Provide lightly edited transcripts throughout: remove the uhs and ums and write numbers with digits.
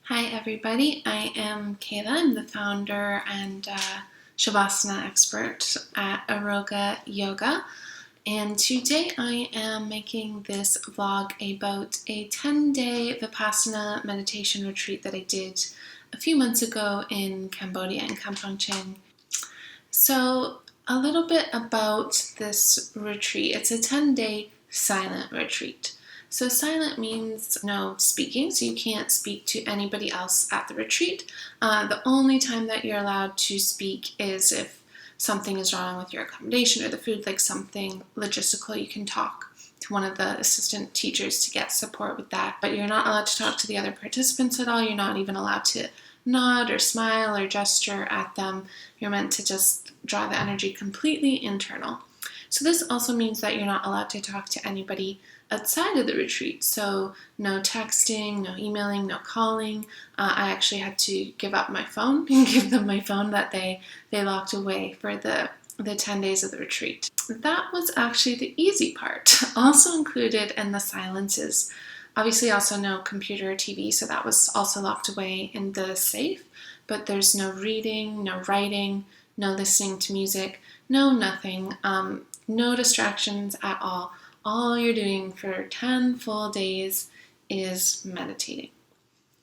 Hi everybody, I am Kayla. I'm the founder and Shavasana expert at Aroga Yoga, and today I am making this vlog about a 10-day Vipassana Meditation Retreat that I did a few months ago in Cambodia, in Kampong Cheng. So a little bit about this retreat. It's a 10-day silent retreat. So silent means no speaking, so you can't speak to anybody else at the retreat. The only time that you're allowed to speak is if something is wrong with your accommodation or the food, like something logistical. You can talk to one of the assistant teachers to get support with that, but you're not allowed to talk to the other participants at all. You're not even allowed to nod or smile or gesture at them. You're meant to just draw the energy completely internal. So this also means that you're not allowed to talk to anybody outside of the retreat. So no texting, no emailing, no calling. I actually had to give up my phone and give them my phone that they locked away for the 10 days of the retreat. That was actually the easy part. Also included in the silence is obviously also no computer or TV, so that was also locked away in the safe. But there's no reading, no writing, no listening to music, no nothing, no distractions at all. All you're doing for 10 full days is meditating.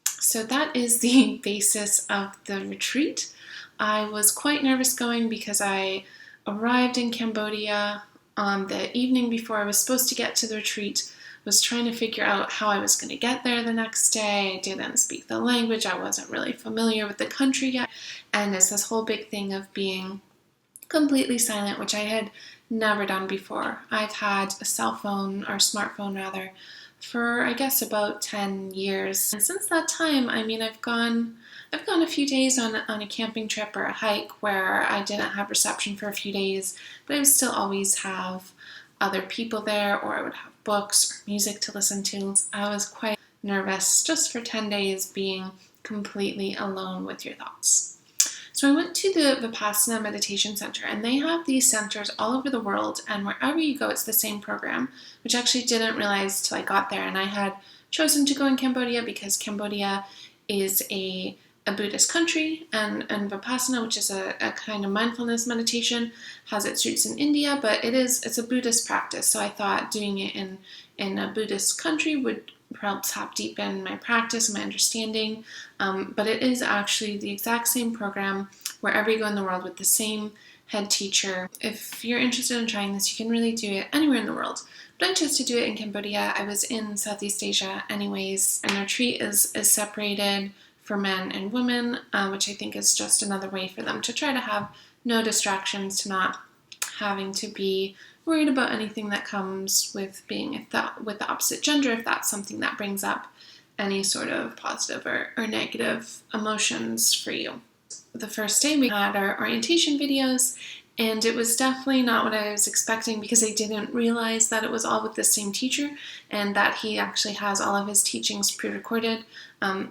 So that is the basis of the retreat. I was quite nervous going because I arrived in Cambodia on the evening before I was supposed to get to the retreat, was trying to figure out how I was going to get there the next day. I didn't speak the language. I wasn't really familiar with the country yet. And it's this whole big thing of being completely silent, which I had never done before. I've had a cell phone, or smartphone rather, for I guess about 10 years. And since that time, I've gone a few days on a camping trip or a hike where I didn't have reception for a few days, but I would still always have other people there, or I would have books or music to listen to. I was quite nervous just for 10 days being completely alone with your thoughts. So I went to the Vipassana Meditation Center, and they have these centers all over the world, and wherever you go, it's the same program, which I actually didn't realize till I got there. And I had chosen to go in Cambodia because Cambodia is a Buddhist country, and Vipassana, which is a kind of mindfulness meditation, has its roots in India, but it's a Buddhist practice. So I thought doing it in a Buddhist country would perhaps help deepen my practice and my understanding, but it is actually the exact same program wherever you go in the world with the same head teacher. If you're interested in trying this, you can really do it anywhere in the world. But I chose to do it in Cambodia. I was in Southeast Asia anyways, and the retreat is separated for men and women, which I think is just another way for them to try to have no distractions, to not having to be worried about anything that comes with being with the opposite gender, if that's something that brings up any sort of positive or negative emotions for you. The first day we had our orientation videos, and it was definitely not what I was expecting because I didn't realize that it was all with the same teacher and that he actually has all of his teachings pre-recorded.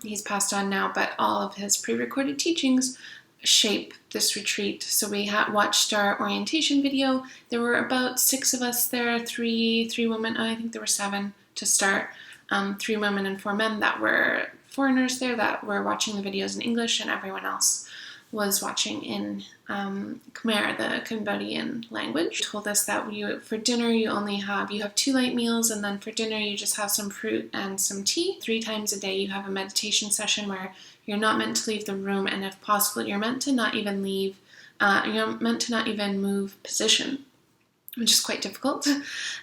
He's passed on now, but all of his pre-recorded teachings shape this retreat. So we watched our orientation video. There were about 6 of us there, three women, I think there were 7 to start, 3 women and 4 men that were foreigners there that were watching the videos in English, and everyone else was watching in Khmer, the Cambodian language. Told us that for dinner you have 2 light meals, and then for dinner you just have some fruit and some tea. 3 times a day you have a meditation session where you're not meant to leave the room, and if possible you're meant to not even move position, which is quite difficult.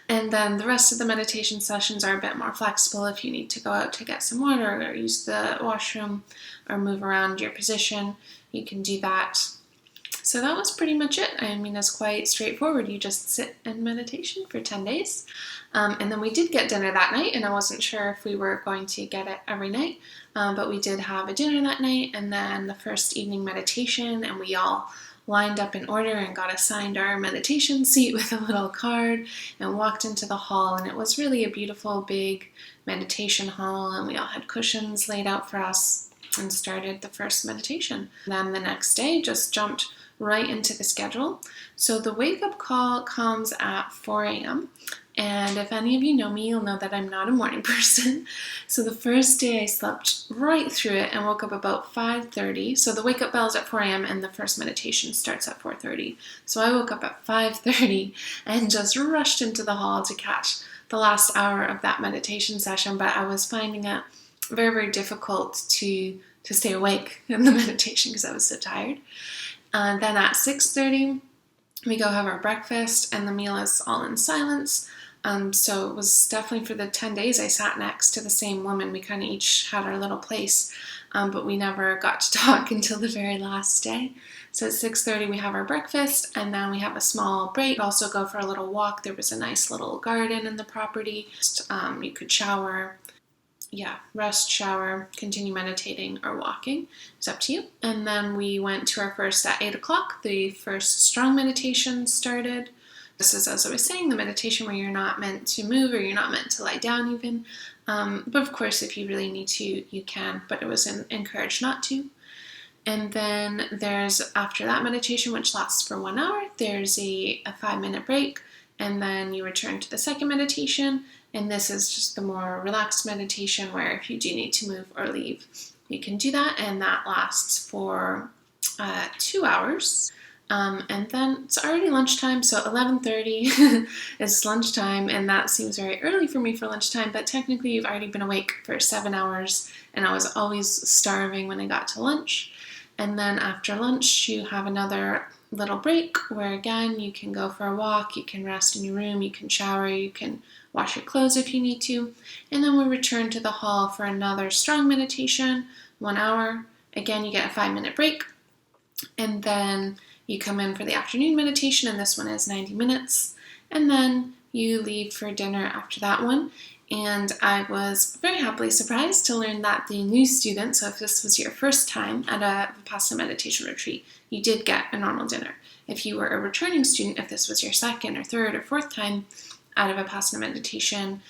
And then the rest of the meditation sessions are a bit more flexible. If you need to go out to get some water or use the washroom or move around your position, you can do that. So that was pretty much it. It's quite straightforward. You just sit in meditation for 10 days. And then we did get dinner that night, and I wasn't sure if we were going to get it every night, but we did have a dinner that night, and then the first evening meditation, and we all lined up in order and got assigned our meditation seat with a little card and walked into the hall, and it was really a beautiful big meditation hall, and we all had cushions laid out for us and started the first meditation. Then the next day just jumped right into the schedule. So the wake-up call comes at 4 a.m. And if any of you know me, you'll know that I'm not a morning person. So the first day I slept right through it and woke up about 5:30. So the wake up bell is at 4 a.m. and the first meditation starts at 4:30. So I woke up at 5:30 and just rushed into the hall to catch the last hour of that meditation session. But I was finding it very, very difficult to stay awake in the meditation because I was so tired. Then at 6:30, we go have our breakfast, and the meal is all in silence. So it was definitely for the 10 days I sat next to the same woman. We kind of each had our little place, but we never got to talk until the very last day. So at 6:30 we have our breakfast, and then we have a small break. We also go for a little walk. There was a nice little garden in the property. You could shower. Rest, shower, continue meditating or walking. It's up to you. And then we went to our first at 8 o'clock. The first strong meditation started. This is, as I was saying, the meditation where you're not meant to move or you're not meant to lie down even. But of course, if you really need to, you can. But it was encouraged not to. And then there's, after that meditation, which lasts for 1 hour, there's a 5-minute break. And then you return to the second meditation. And this is just the more relaxed meditation where if you do need to move or leave, you can do that. And that lasts for 2 hours. And then it's already lunchtime, so 11:30 is lunchtime, and that seems very early for me for lunchtime, but technically you've already been awake for 7 hours, and I was always starving when I got to lunch. And then after lunch, you have another little break where, again, you can go for a walk, you can rest in your room, you can shower, you can wash your clothes if you need to. And then we return to the hall for another strong meditation, 1 hour. Again, you get a 5-minute break, and then you come in for the afternoon meditation, and this one is 90 minutes. And then you leave for dinner after that one. And I was very happily surprised to learn that the new students, so if this was your first time at a Vipassana Meditation Retreat, you did get a normal dinner. If you were a returning student, if this was your second or third or fourth time at a Vipassana meditation,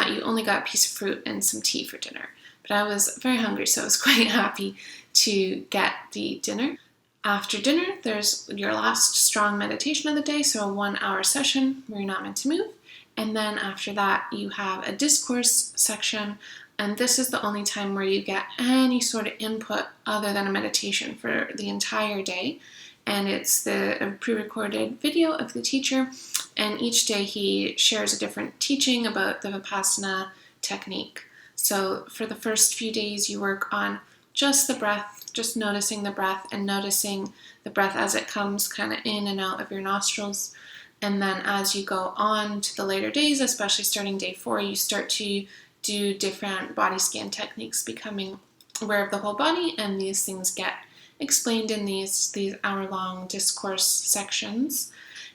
you only got a piece of fruit and some tea for dinner. But I was very hungry, so I was quite happy to get the dinner. After dinner, there's your last strong meditation of the day, so a 1 hour session where you're not meant to move. And then after that, you have a discourse section, and this is the only time where you get any sort of input other than a meditation for the entire day. And it's the pre-recorded video of the teacher, and each day he shares a different teaching about the Vipassana technique. So for the first few days, you work on just the breath, just noticing the breath and noticing the breath as it comes kind of in and out of your nostrils. And then as you go on to the later days, especially starting day 4, you start to do different body scan techniques, becoming aware of the whole body, and these things get explained in these hour-long discourse sections.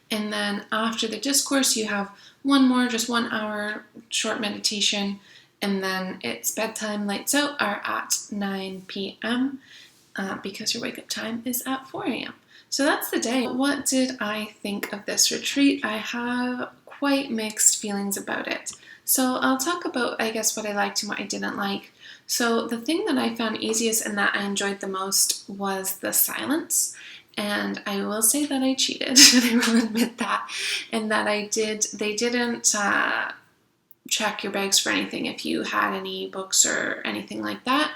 And then after the discourse, you have one more, just 1 hour short meditation, and then it's bedtime. Lights out are at 9 p.m. Because your wake-up time is at 4 a.m. So that's the day. What did I think of this retreat? I have quite mixed feelings about it. So I'll talk about, I guess, what I liked and what I didn't like. So the thing that I found easiest and that I enjoyed the most was the silence. And I will say that I cheated, I will admit that. And that they didn't check your bags for anything if you had any books or anything like that.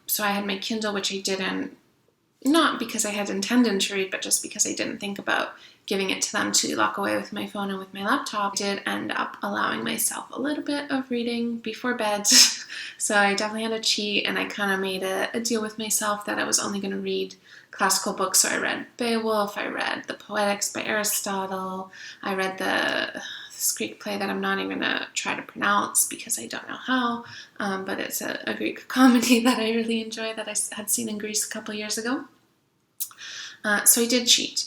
So I had my Kindle, which I didn't, not because I had intended to read, but just because I didn't think about giving it to them to lock away with my phone and with my laptop. I did end up allowing myself a little bit of reading before bed. So I definitely had a cheat, and I kind of made a deal with myself that I was only going to read classical books. So I read Beowulf, I read The Poetics by Aristotle, I read this Greek play that I'm not even going to try to pronounce because I don't know how, but it's a Greek comedy that I really enjoy that I had seen in Greece a couple years ago. So I did cheat.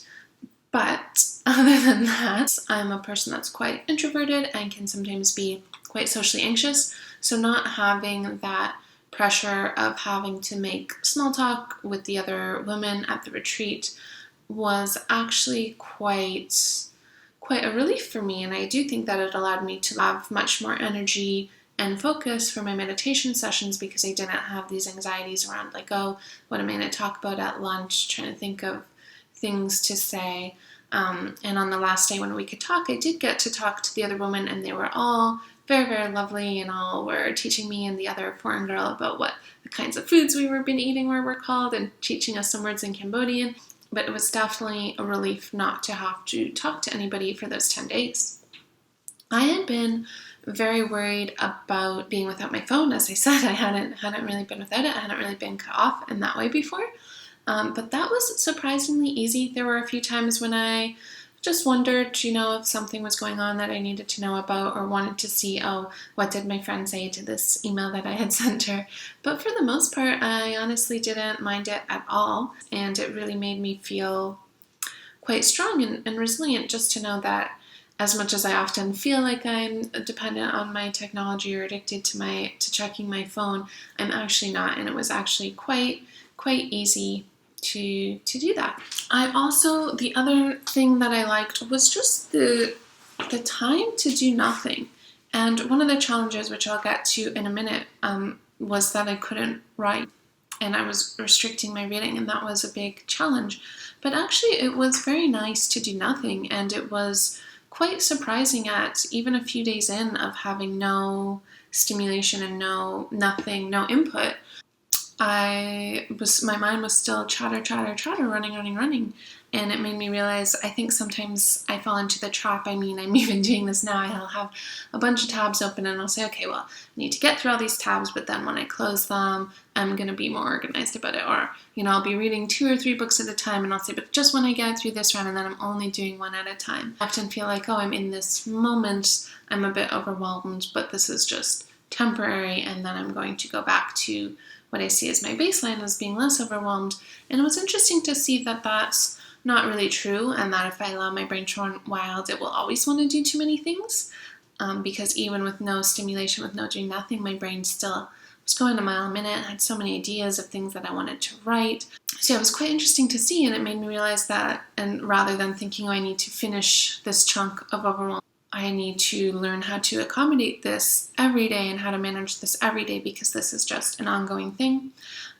But other than that, I'm a person that's quite introverted and can sometimes be quite socially anxious. So not having that pressure of having to make small talk with the other women at the retreat was actually quite a relief for me. And I do think that it allowed me to have much more energy and focus for my meditation sessions because I didn't have these anxieties around like, oh, what am I going to talk about at lunch? Trying to think of things to say. And on the last day when we could talk, I did get to talk to the other women, and they were all very, very lovely, and all were teaching me and the other foreign girl about what the kinds of foods we were been eating were called, and teaching us some words in Cambodian. But it was definitely a relief not to have to talk to anybody for those 10 days. I had been very worried about being without my phone. As I said, I hadn't really been without it. I hadn't really been cut off in that way before. But that was surprisingly easy. There were a few times when I just wondered, if something was going on that I needed to know about, or wanted to see, what did my friend say to this email that I had sent her? But for the most part, I honestly didn't mind it at all. And it really made me feel quite strong and resilient, just to know that as much as I often feel like I'm dependent on my technology or addicted to checking my phone, I'm actually not. And it was actually quite easy to do that. The other thing that I liked was just the time to do nothing. And one of the challenges, which I'll get to in a minute, was that I couldn't write, and I was restricting my reading, and that was a big challenge. But actually it was very nice to do nothing, and it was quite surprising at even a few days in of having no stimulation and no input. My mind was still chatter, running. And it made me realize, I think sometimes I fall into the trap. I'm even doing this now. I'll have a bunch of tabs open and I'll say, okay, well, I need to get through all these tabs, but then when I close them, I'm going to be more organized about it. Or, I'll be reading 2 or 3 books at a time, and I'll say, but just when I get through this round, and then I'm only doing one at a time. I often feel like, I'm in this moment, I'm a bit overwhelmed, but this is just temporary, and then I'm going to go back to what I see as my baseline as being less overwhelmed. And it was interesting to see that that's not really true, and that if I allow my brain to run wild, it will always want to do too many things, because even with no stimulation, with no doing nothing, my brain still was going a mile a minute. I had so many ideas of things that I wanted to write. So it was quite interesting to see, and it made me realize that, and rather than thinking, I need to finish this chunk of overwhelm, I need to learn how to accommodate this every day and how to manage this every day, because this is just an ongoing thing.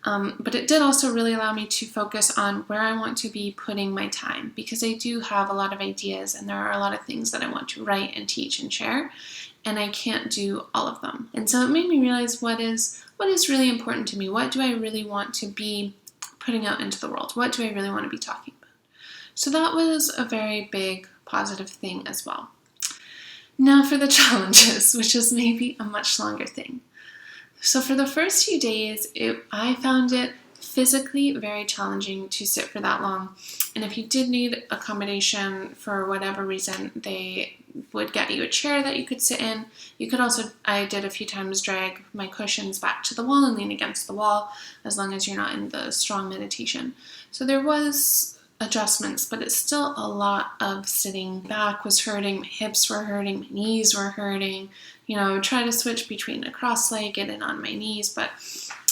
But it did also really allow me to focus on where I want to be putting my time, because I do have a lot of ideas, and there are a lot of things that I want to write and teach and share, and I can't do all of them. And so it made me realize what is really important to me. What do I really want to be putting out into the world? What do I really want to be talking about? So that was a very big positive thing as well. Now for the challenges, which is maybe a much longer thing. So for the first few days, I found it physically very challenging to sit for that long. And if you did need accommodation for whatever reason, they would get you a chair that you could sit in. You could also, I did a few times, drag my cushions back to the wall and lean against the wall, as long as you're not in the strong meditation. So there was adjustments, but it's still a lot of sitting. Back was hurting, my hips were hurting, my knees were hurting. I would try to switch between a cross-legged and on my knees, but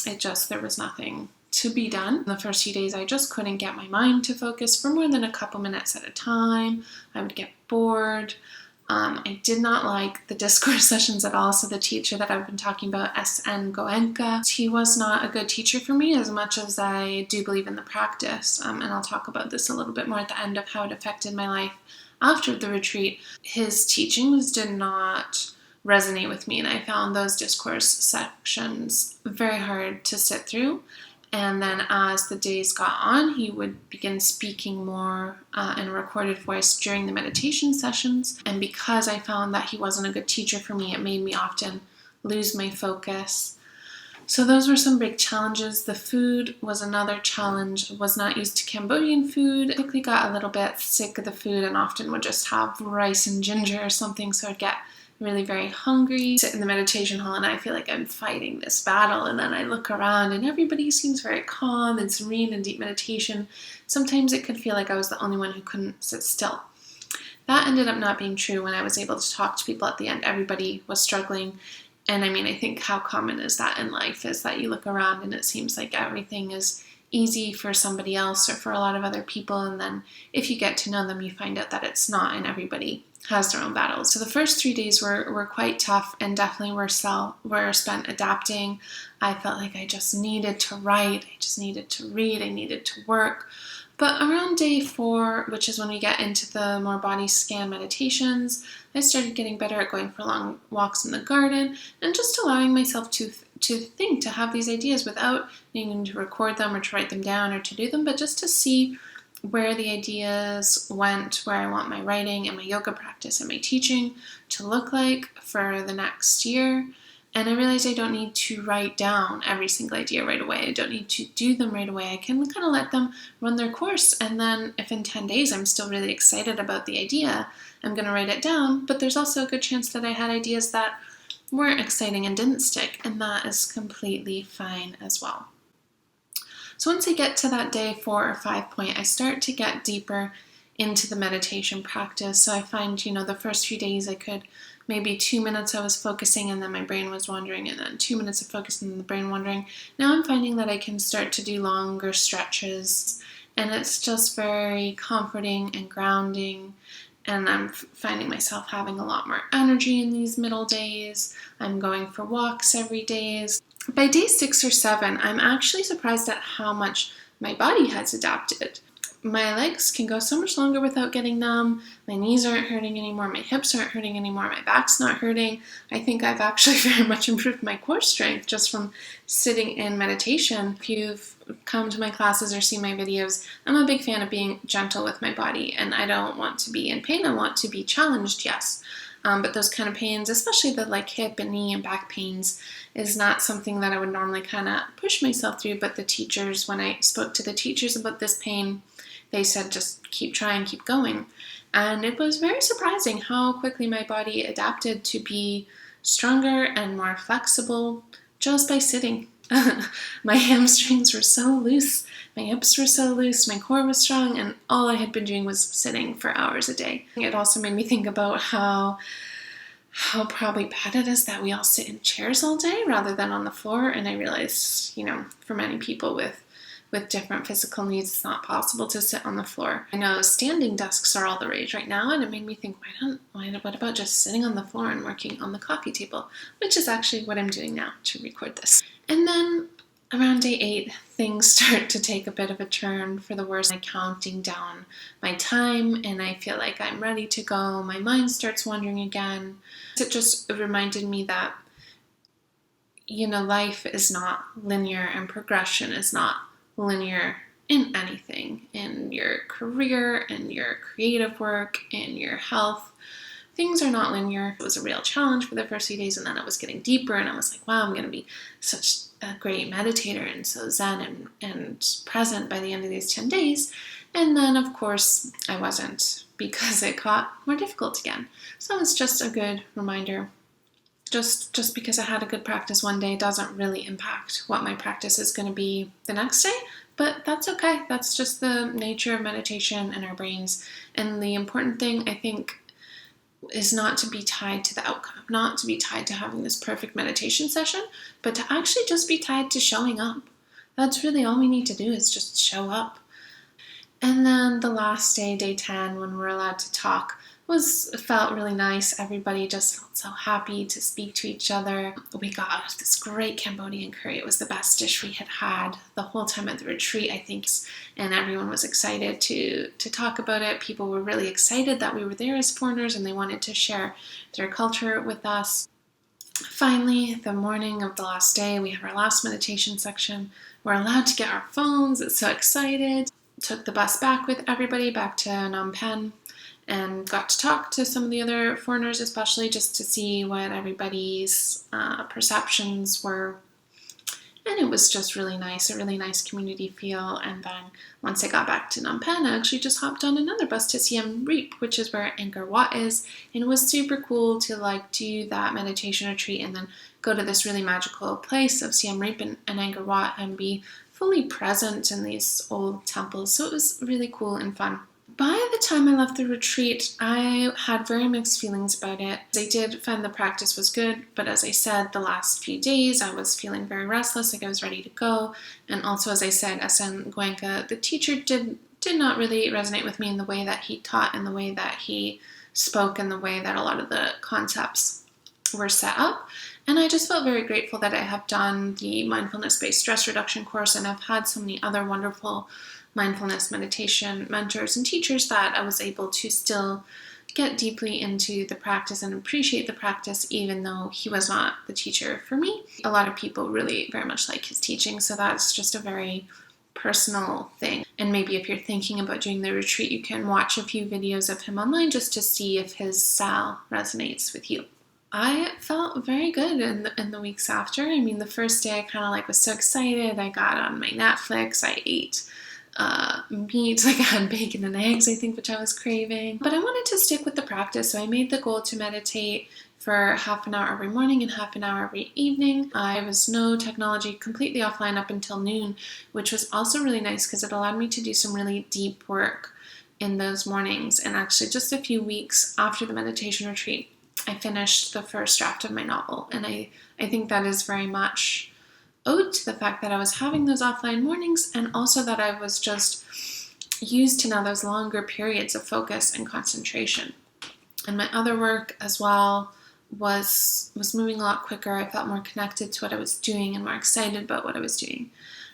there was nothing to be done. The first few days, I just couldn't get my mind to focus for more than a couple minutes at a time. I would get bored. I did not like the discourse sessions at all. So the teacher that I've been talking about, S.N. Goenka, he was not a good teacher for me, as much as I do believe in the practice. And I'll talk about this a little bit more at the end of how it affected my life after the retreat. His teachings did not resonate with me, and I found those discourse sections very hard to sit through. And then as the days got on, he would begin speaking more in a recorded voice during the meditation sessions. And because I found that he wasn't a good teacher for me, it made me often lose my focus. So those were some big challenges. The food was another challenge. I was not used to Cambodian food. I quickly got a little bit sick of the food and often would just have rice and ginger or something, so I'd get really very hungry. Sit in the meditation hall and I feel like I'm fighting this battle, and then I look around and everybody seems very calm and serene in deep meditation. Sometimes it could feel like I was the only one who couldn't sit still. That ended up not being true when I was able to talk to people at the end. Everybody was struggling. And I think how common is that in life, is that you look around and it seems like everything is easy for somebody else or for a lot of other people, and then if you get to know them, you find out that it's not, and everybody has their own battles. So the first 3 days were quite tough, and definitely were spent adapting. I felt like I just needed to write, I just needed to read, I needed to work. But around day 4, which is when we get into the more body scan meditations, I started getting better at going for long walks in the garden and just allowing myself to think, to have these ideas without needing to record them or to write them down or to do them, but just to see where the ideas went, where I want my writing and my yoga practice and my teaching to look like for the next year. And I realized I don't need to write down every single idea right away. I don't need to do them right away. I can kind of let them run their course. And then if in 10 days I'm still really excited about the idea, I'm going to write it down. But there's also a good chance that I had ideas that weren't exciting and didn't stick. And that is completely fine as well. So once I get to that day 4 or 5 point, I start to get deeper into the meditation practice. So I find, the first few days I could maybe 2 minutes I was focusing and then my brain was wandering, and then 2 minutes of focusing and the brain wandering. Now I'm finding that I can start to do longer stretches, and it's just very comforting and grounding. And I'm finding myself having a lot more energy in these middle days. I'm going for walks every day. By day 6 or 7, I'm actually surprised at how much my body has adapted. My legs can go so much longer without getting numb. My knees aren't hurting anymore. My hips aren't hurting anymore. My back's not hurting. I think I've actually very much improved my core strength just from sitting in meditation. If you've come to my classes or seen my videos, I'm a big fan of being gentle with my body, and I don't want to be in pain. I want to be challenged, yes. But those kind of pains, especially the hip and knee and back pains, is not something that I would normally kind of push myself through. But the teachers, when I spoke to the teachers about this pain, they said just keep trying, keep going. And it was very surprising how quickly my body adapted to be stronger and more flexible just by sitting. My hamstrings were so loose, my hips were so loose, my core was strong, and all I had been doing was sitting for hours a day. It also made me think about how probably bad it is that we all sit in chairs all day rather than on the floor. And I realized, for many people with different physical needs, it's not possible to sit on the floor. I know standing desks are all the rage right now, and it made me think, what about just sitting on the floor and working on the coffee table, which is actually what I'm doing now to record this. And then around day 8, things start to take a bit of a turn for the worse. I'm counting down my time, and I feel like I'm ready to go. My mind starts wandering again. It just reminded me that, life is not linear, and progression is not linear in anything, in your career, in your creative work, in your health. Things are not linear. It was a real challenge for the first few days, and then it was getting deeper, and I was like, wow, I'm going to be such a great meditator and so zen and present by the end of these 10 days. And then, of course, I wasn't, because it got more difficult again. So it's just a good reminder. Just because I had a good practice one day doesn't really impact what my practice is going to be the next day, but that's okay. That's just the nature of meditation and our brains. And the important thing, I think, is not to be tied to the outcome, not to be tied to having this perfect meditation session, but to actually just be tied to showing up. That's really all we need to do, is just show up. And then the last day, day 10, when we're allowed to talk, felt really nice. Everybody just felt so happy to speak to each other. We got this great Cambodian curry. It was the best dish we had had the whole time at the retreat, I think. And everyone was excited to talk about it. People were really excited that we were there as foreigners, and they wanted to share their culture with us. Finally, the morning of the last day, we have our last meditation section. We're allowed to get our phones. It's so excited. Took the bus back with everybody back to Phnom Penh, and got to talk to some of the other foreigners, especially just to see what everybody's perceptions were. And it was just really nice, a really nice community feel. And then once I got back to Phnom Penh, I actually just hopped on another bus to Siem Reap, which is where Angkor Wat is. And it was super cool to do that meditation retreat and then go to this really magical place of Siem Reap and Angkor Wat and be fully present in these old temples. So it was really cool and fun. By the time I left the retreat, I had very mixed feelings about it. I did find the practice was good, but as I said, the last few days I was feeling very restless, like I was ready to go. And also, as I said, SN Goenka, the teacher, did not really resonate with me in the way that he taught, and the way that he spoke, and the way that a lot of the concepts were set up. And I just felt very grateful that I have done the mindfulness-based stress reduction course, and I've had so many other wonderful mindfulness meditation mentors and teachers that I was able to still get deeply into the practice and appreciate the practice, even though he was not the teacher for me. A lot of people really very much like his teaching, so that's just a very personal thing. And maybe if you're thinking about doing the retreat, you can watch a few videos of him online just to see if his style resonates with you. I felt very good in the weeks after. I mean, the first day I kind of was so excited. I got on my Netflix. I ate meat, I had bacon and eggs, I think, which I was craving. But I wanted to stick with the practice, so I made the goal to meditate for half an hour every morning and half an hour every evening. I was no technology, completely offline up until noon, which was also really nice because it allowed me to do some really deep work in those mornings. And actually, just a few weeks after the meditation retreat, I finished the first draft of my novel. And I think that is very much owed to the fact that I was having those offline mornings, and also that I was just used to now those longer periods of focus and concentration. And my other work as well was moving a lot quicker. I felt more connected to what I was doing and more excited about what I was doing.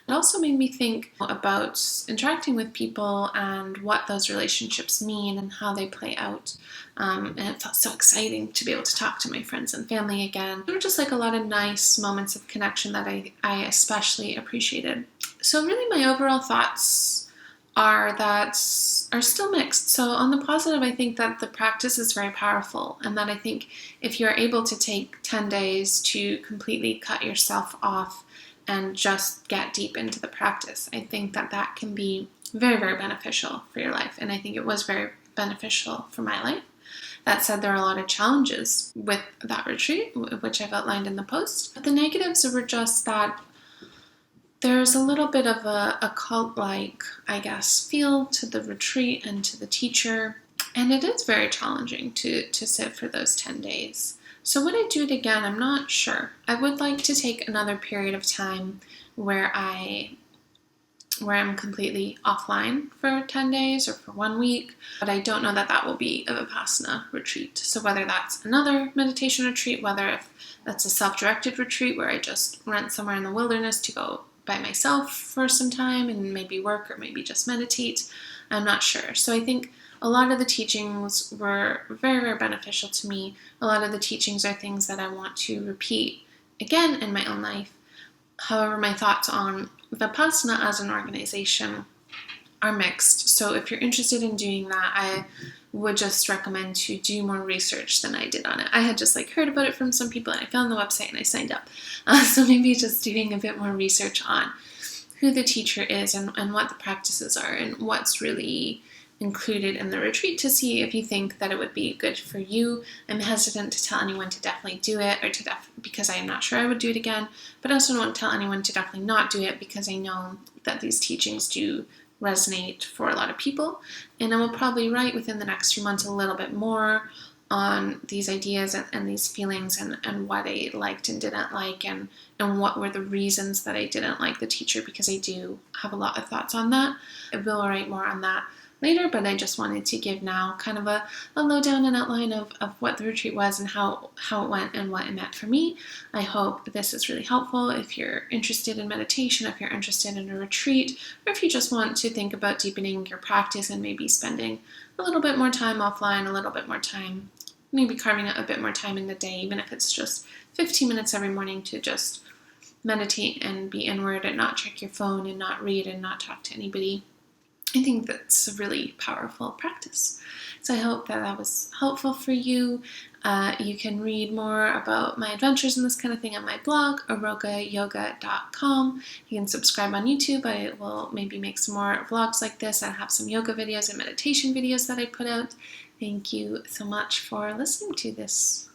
It also made me think about interacting with people and what those relationships mean and how they play out. And it felt so exciting to be able to talk to my friends and family again. There were just a lot of nice moments of connection that I especially appreciated. So really my overall thoughts are still mixed. So on the positive, I think that the practice is very powerful, and that I think if you're able to take 10 days to completely cut yourself off and just get deep into the practice, I think that can be very, very beneficial for your life. And I think it was very beneficial for my life. That said, there are a lot of challenges with that retreat, which I've outlined in the post. But the negatives were just that there's a little bit of a cult-like, I guess, feel to the retreat and to the teacher. And it is very challenging to sit for those 10 days. So would I do it again? I'm not sure. I would like to take another period of time where I'm completely offline for 10 days or for 1 week, but I don't know that will be a Vipassana retreat. So whether that's another meditation retreat, whether if that's a self-directed retreat where I just rent somewhere in the wilderness to go by myself for some time and maybe work or maybe just meditate, I'm not sure. So I think a lot of the teachings were very, very beneficial to me. A lot of the teachings are things that I want to repeat again in my own life. However, my thoughts on Vipassana as an organization are mixed. So if you're interested in doing that, I would just recommend to do more research than I did on it. I had just heard about it from some people, and I found the website and I signed up. So maybe just doing a bit more research on who the teacher is and what the practices are and what's really included in the retreat, to see if you think that it would be good for you. I'm hesitant to tell anyone to definitely do it, or because I am not sure I would do it again, but I also don't want to tell anyone to definitely not do it because I know that these teachings do resonate for a lot of people. And I will probably write within the next few months a little bit more on these ideas and these feelings and what I liked and didn't like, and what were the reasons that I didn't like the teacher, because I do have a lot of thoughts on that. I will write more on that later, but I just wanted to give now kind of a lowdown and outline of what the retreat was and how it went and what it meant for me. I hope this is really helpful if you're interested in meditation, if you're interested in a retreat, or if you just want to think about deepening your practice and maybe spending a little bit more time offline, a little bit more time, maybe carving out a bit more time in the day, even if it's just 15 minutes every morning to just meditate and be inward and not check your phone and not read and not talk to anybody. I think that's a really powerful practice. So I hope that was helpful for you. You can read more about my adventures in this kind of thing on my blog, arogayoga.com. You can subscribe on YouTube. I will maybe make some more vlogs like this and have some yoga videos and meditation videos that I put out. Thank you so much for listening to this.